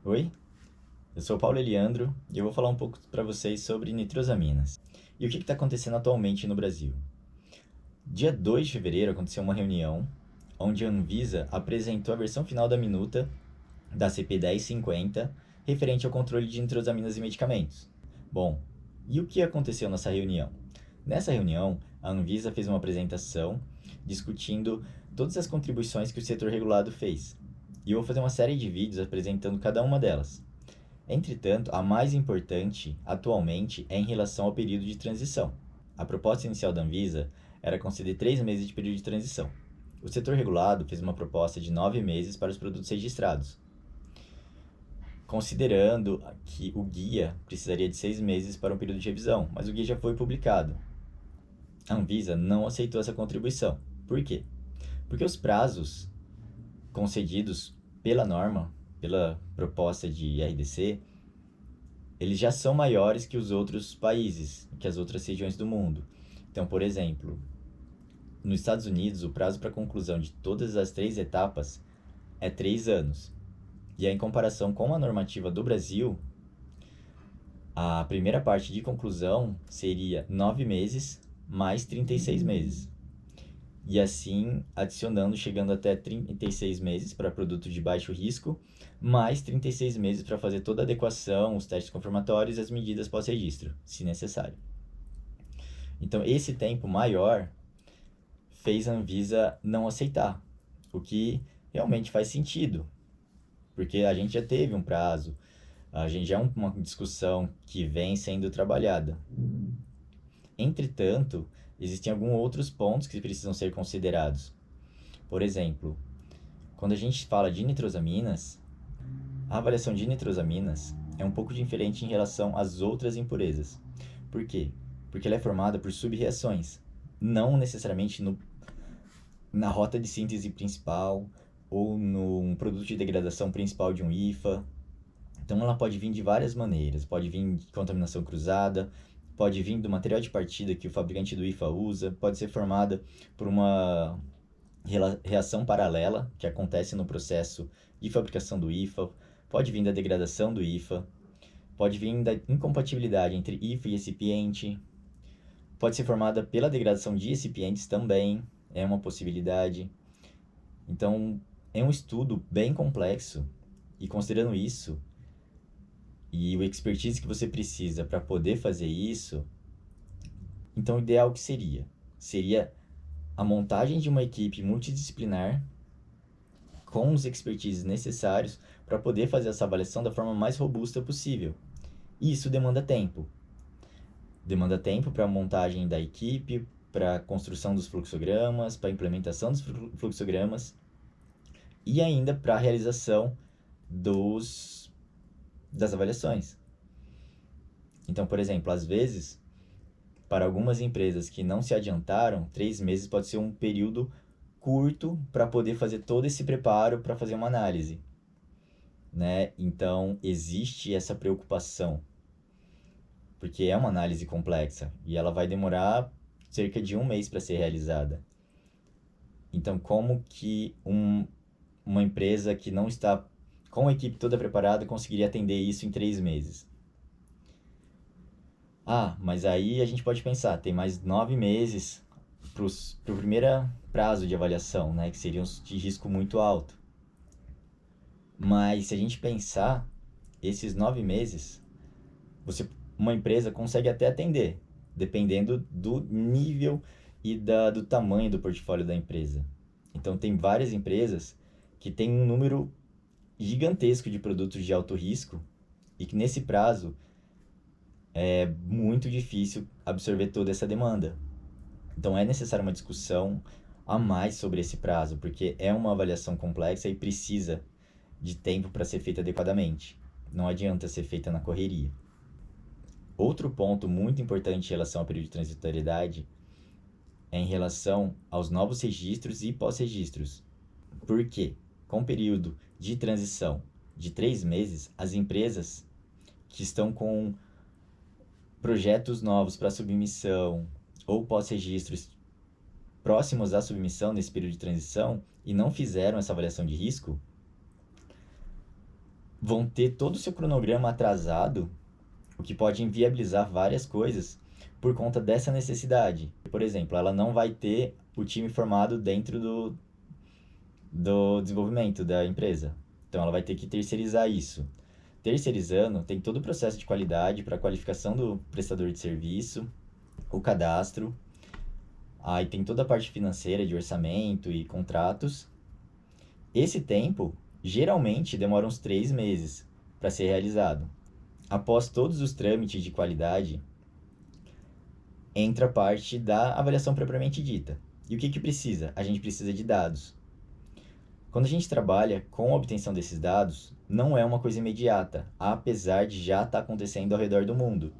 Oi, eu sou o Paulo Eliandro e eu vou falar um pouco para vocês sobre nitrosaminas e o que está acontecendo atualmente no Brasil. Dia 2 de fevereiro aconteceu uma reunião onde a Anvisa apresentou a versão final da minuta da CP 1050 referente ao controle de nitrosaminas e medicamentos. Bom, e o que aconteceu nessa reunião? Nessa reunião, a Anvisa fez uma apresentação discutindo todas as contribuições que o setor regulado fez. E eu vou fazer uma série de vídeos apresentando cada uma delas. Entretanto, a mais importante atualmente é em relação ao período de transição. A proposta inicial da Anvisa era conceder 3 meses de período de transição. O setor regulado fez uma proposta de 9 meses para os produtos registrados, considerando que o guia precisaria de 6 meses para um período de revisão, mas o guia já foi publicado. A Anvisa não aceitou essa contribuição. Por quê? Porque os prazos concedidos pela norma, pela proposta de RDC, eles já são maiores que os outros países, que as outras regiões do mundo. Então, por exemplo, nos Estados Unidos, o prazo para conclusão de todas as 3 etapas é 3 anos. E aí, em comparação com a normativa do Brasil, a primeira parte de conclusão seria 9 meses mais 36 meses. E assim, adicionando, chegando até 36 meses para produto de baixo risco, mais 36 meses para fazer toda a adequação, os testes confirmatórios e as medidas pós-registro, se necessário. Então, esse tempo maior fez a Anvisa não aceitar, o que realmente faz sentido, porque a gente já teve um prazo, a gente já é uma discussão que vem sendo trabalhada. Entretanto, existem alguns outros pontos que precisam ser considerados. Por exemplo, quando a gente fala de nitrosaminas, a avaliação de nitrosaminas é um pouco diferente em relação às outras impurezas. Por quê? Porque ela é formada por sub-reações, não necessariamente na rota de síntese principal ou num produto de degradação principal de um IFA. Então ela pode vir de várias maneiras, pode vir de contaminação cruzada, pode vir do material de partida que o fabricante do IFA usa, pode ser formada por uma reação paralela que acontece no processo de fabricação do IFA, pode vir da degradação do IFA, pode vir da incompatibilidade entre IFA e recipiente, pode ser formada pela degradação de recipientes também, é uma possibilidade. Então, é um estudo bem complexo e considerando isso, e o expertise que você precisa para poder fazer isso, então o ideal que seria a montagem de uma equipe multidisciplinar com os expertises necessários para poder fazer essa avaliação da forma mais robusta possível. E isso demanda tempo. Demanda tempo para a montagem da equipe, para a construção dos fluxogramas, para a implementação dos fluxogramas e ainda para a realização das avaliações. Então, por exemplo, às vezes, para algumas empresas que não se adiantaram, 3 meses pode ser um período curto para poder fazer todo esse preparo para fazer uma análise, né? Então, existe essa preocupação, porque é uma análise complexa e ela vai demorar cerca de 1 mês para ser realizada. Então, como que uma empresa que não está com a equipe toda preparada conseguiria atender isso em 3 meses? Ah, mas aí a gente pode pensar, tem mais 9 meses para o primeiro prazo de avaliação, né, que seriam de risco muito alto. Mas se a gente pensar, esses 9 meses, uma empresa consegue até atender, dependendo do nível e do tamanho do portfólio da empresa. Então, tem várias empresas que têm um número gigantesco de produtos de alto risco e que nesse prazo é muito difícil absorver toda essa demanda. Então é necessária uma discussão a mais sobre esse prazo, porque é uma avaliação complexa e precisa de tempo para ser feita adequadamente. Não adianta ser feita na correria. Outro ponto muito importante em relação ao período de transitoriedade é em relação aos novos registros e pós-registros. Por quê? Com o período de transição de 3 meses, as empresas que estão com projetos novos para submissão ou pós-registros próximos à submissão nesse período de transição e não fizeram essa avaliação de risco, vão ter todo o seu cronograma atrasado, o que pode inviabilizar várias coisas por conta dessa necessidade. Por exemplo, ela não vai ter o time formado dentro do desenvolvimento da empresa. Então, ela vai ter que terceirizar isso. Terceirizando, tem todo o processo de qualidade para a qualificação do prestador de serviço, o cadastro, aí tem toda a parte financeira de orçamento e contratos. Esse tempo geralmente demora uns 3 meses para ser realizado. Após todos os trâmites de qualidade, entra a parte da avaliação propriamente dita. E o que precisa? A gente precisa de dados. Quando a gente trabalha com a obtenção desses dados, não é uma coisa imediata, apesar de já estar acontecendo ao redor do mundo.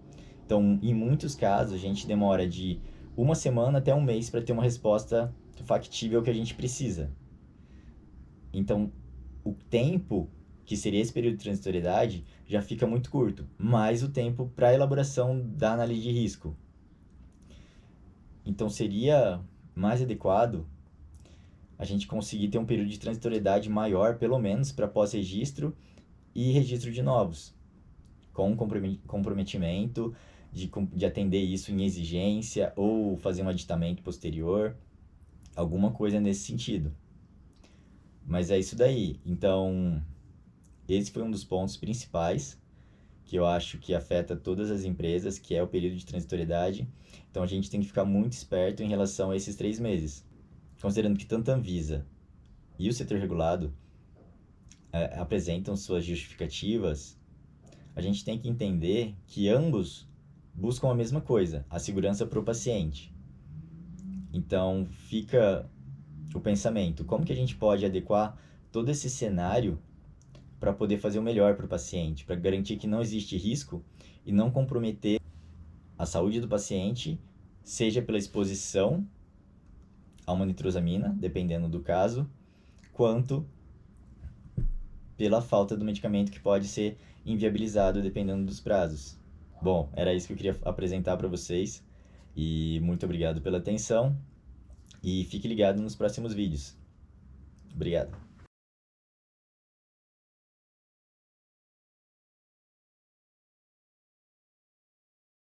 Então, em muitos casos, a gente demora de uma semana até um mês para ter uma resposta factível que a gente precisa. Então, o tempo, que seria esse período de transitoriedade, já fica muito curto, mais o tempo para a elaboração da análise de risco. Então, seria mais adequado a gente conseguir ter um período de transitoriedade maior, pelo menos, para pós-registro e registro de novos, com comprometimento de atender isso em exigência ou fazer um aditamento posterior, alguma coisa nesse sentido. Mas é isso daí. Então, esse foi um dos pontos principais que eu acho que afeta todas as empresas, que é o período de transitoriedade. Então, a gente tem que ficar muito esperto em relação a esses 3 meses. Considerando que tanto a Anvisa e o setor regulado apresentam suas justificativas, a gente tem que entender que ambos buscam a mesma coisa, a segurança para o paciente. Então, fica o pensamento, como que a gente pode adequar todo esse cenário para poder fazer o melhor para o paciente, para garantir que não existe risco e não comprometer a saúde do paciente, seja pela exposição a uma nitrosamina, dependendo do caso, quanto pela falta do medicamento que pode ser inviabilizado dependendo dos prazos. Bom, era isso que eu queria apresentar para vocês e muito obrigado pela atenção e fique ligado nos próximos vídeos. Obrigado.